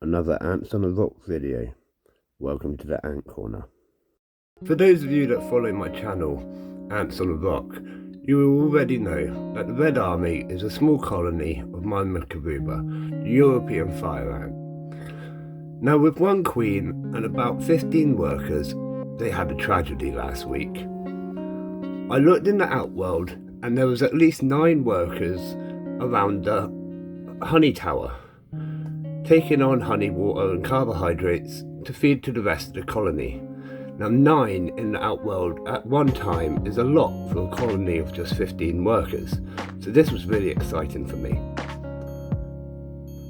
another Ants on a Rock video. Welcome to the Ant Corner. For those of you that follow my channel, Ants on a Rock, you will already know that the Red Army is a small colony of MYRMICA rubra, the European fire ant. Now, with one queen and about 15 workers, they had a tragedy last week. I looked in the outworld and there was at least 9 workers around the honey tower, taking on honey water and carbohydrates to feed to the rest of the colony. Now 9 in the outworld at one time is a lot for a colony of just 15 workers, so this was really exciting for me.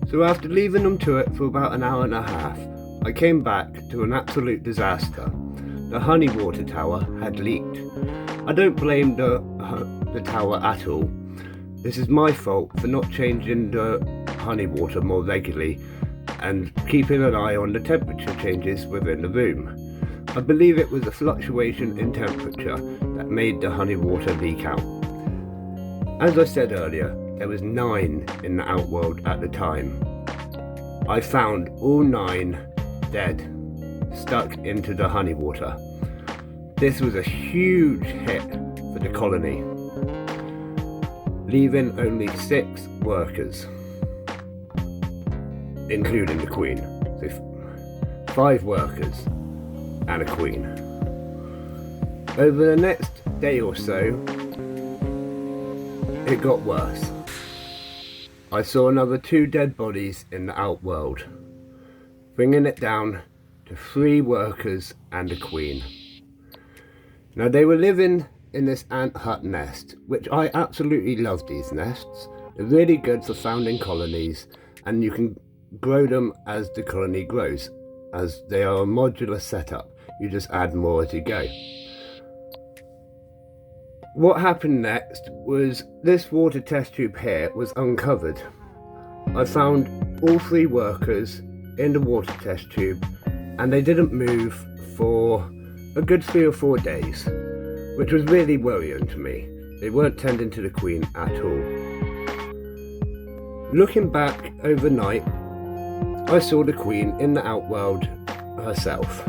So after leaving them to it for about an hour and a half, I came back to an absolute disaster. The honey water tower had leaked. I don't blame the tower at all. This is my fault for not changing the honey water more regularly and keeping an eye on the temperature changes within the room. I believe it was a fluctuation in temperature that made the honey water leak out. As I said earlier, there was 9 in the outworld at the time. I found all 9 dead, stuck into the honey water. This was a huge hit for the colony, leaving only 6 workers, including the queen. So 5 workers and a queen. Over the next day or so, it got worse. I saw another 2 dead bodies in the outworld, bringing it down to 3 workers and a queen. Now, they were living in this ant hut nest, which I absolutely love these nests. They're really good for founding colonies, and you can grow them as the colony grows, as they are a modular setup. You just add more as you go. What happened next was this water test tube here was uncovered. I found all 3 workers in the water test tube, and they didn't move for a good 3 or 4 days, which was really worrying to me. They weren't tending to the queen at all. Looking back overnight, I saw the queen in the outworld herself,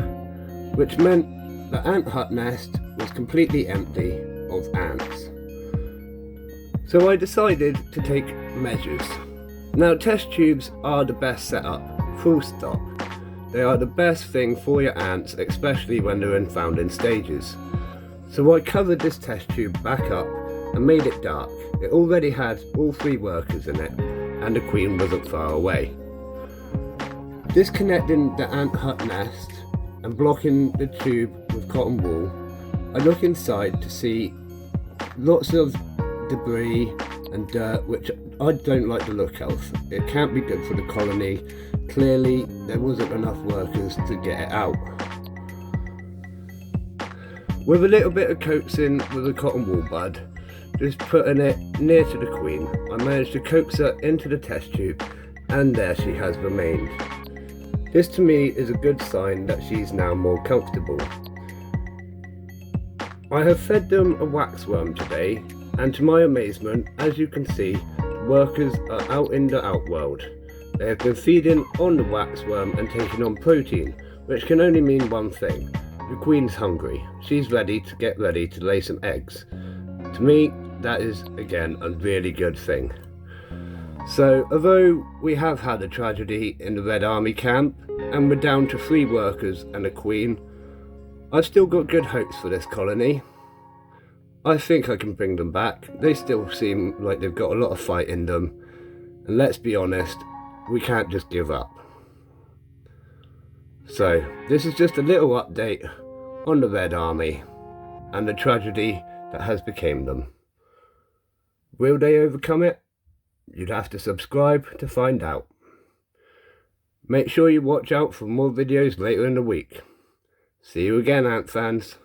which meant the ant hut nest was completely empty of ants. So I decided to take measures. Now, test tubes are the best setup, full stop. They are the best thing for your ants, especially when they're in founding stages. So I covered this test tube back up and made it dark. It already had all 3 workers in it, and the queen wasn't far away. Disconnecting the ant hut nest and blocking the tube with cotton wool, I look inside to see lots of debris and dirt, which I don't like the look of. It can't be good for the colony. Clearly, there wasn't enough workers to get it out. With a little bit of coaxing with a cotton wool bud, just putting it near to the queen, I managed to coax her into the test tube, and there she has remained. This to me is a good sign that she's now more comfortable. I have fed them a waxworm today, and to my amazement, as you can see, the workers are out in the outworld. They have been feeding on the waxworm and taking on protein, which can only mean one thing. The queen's hungry. She's ready to lay some eggs. To me, that is again a really good thing. So, although we have had a tragedy in the Red Army camp, and we're down to 3 workers and a queen, I've still got good hopes for this colony. I think I can bring them back. They still seem like they've got a lot of fight in them, and let's be honest, we can't just give up. So, this is just a little update on the Red Army and the tragedy that has become them. Will they overcome it? You'd have to subscribe to find out. Make sure you watch out for more videos later in the week. See you again, Ant fans.